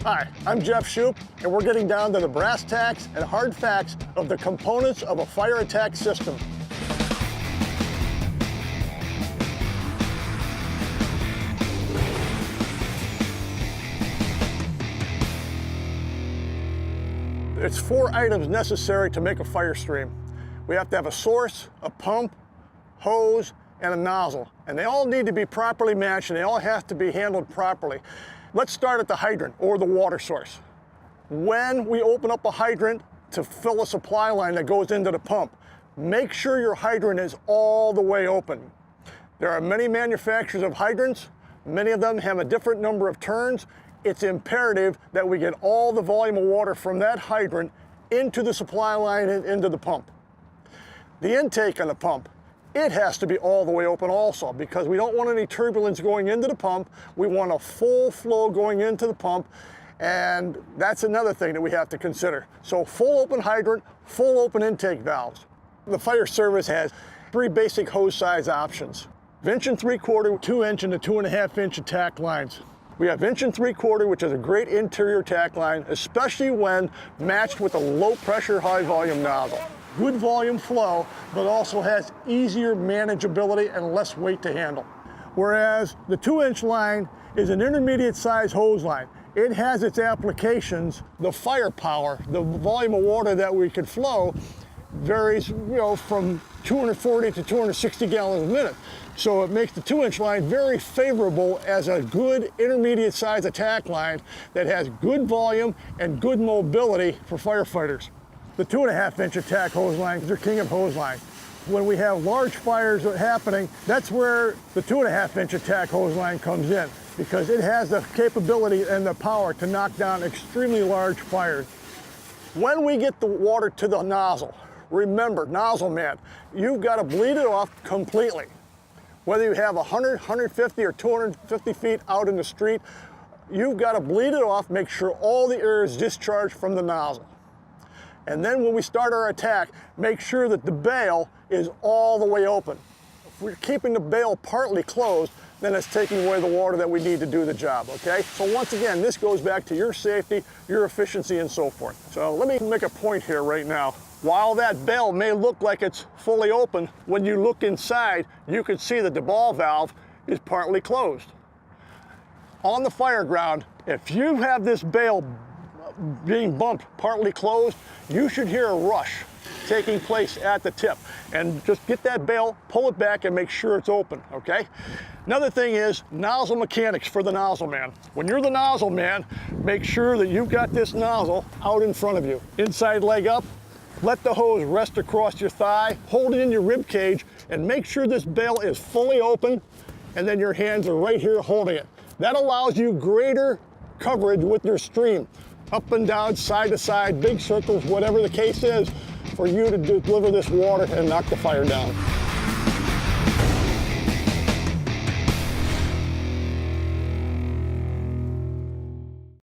Hi, I'm Jeff Shoup, and we're getting down to the brass tacks and hard facts of the components of a fire attack system. It's 4 items necessary to make a fire stream. We have to have a source, a pump, hose, and a nozzle. And they all need to be properly matched, and they all have to be handled properly. Let's start at the hydrant or the water source. When we open up a hydrant to fill a supply line that goes into the pump, make sure your hydrant is all the way open. There are many manufacturers of hydrants. Many of them have a different number of turns. It's imperative that we get all the volume of water from that hydrant into the supply line and into the pump. The intake on the pump, it has to be all the way open also, because we don't want any turbulence going into the pump. We want a full flow going into the pump, and that's another thing that we have to consider. So full open hydrant, full open intake valves. The fire service has 3 basic hose size options: 1 3/4, 2 inch, and the 2.5 inch attack lines. We have 1 3/4, which is a great interior tack line, especially when matched with a low pressure, high volume nozzle. Good volume flow, but also has easier manageability and less weight to handle. Whereas the 2 inch line is an intermediate size hose line. It has its applications. The firepower, the volume of water that we could flow varies, from 240 to 260 gallons a minute. So it makes the 2 inch line very favorable as a good intermediate size attack line that has good volume and good mobility for firefighters. The 2.5 inch attack hose line is their king of hose line. When we have large fires happening, that's where the 2.5 inch attack hose line comes in, because it has the capability and the power to knock down extremely large fires. When we get the water to the nozzle, remember, nozzle man, you've got to bleed it off completely. Whether you have 100, 150, or 250 feet out in the street, you've got to bleed it off, make sure all the air is discharged from the nozzle. And then when we start our attack, make sure that the bail is all the way open. If we're keeping the bail partly closed, then it's taking away the water that we need to do the job, okay? So once again, this goes back to your safety, your efficiency, and so forth. So let me make a point here right now. While that bail may look like it's fully open, when you look inside, you can see that the ball valve is partly closed. On the fire ground, if you have this bail being bumped partly closed, you should hear a rush taking place at the tip. And just get that bail, pull it back, and make sure it's open, okay? Another thing is nozzle mechanics for the nozzle man. When you're the nozzle man, make sure that you've got this nozzle out in front of you. Inside leg up, let the hose rest across your thigh, hold it in your rib cage, and make sure this bail is fully open, and then your hands are right here holding it. That allows you greater coverage with your stream. Up and down, side to side, big circles, whatever the case is, for you to deliver this water and knock the fire down.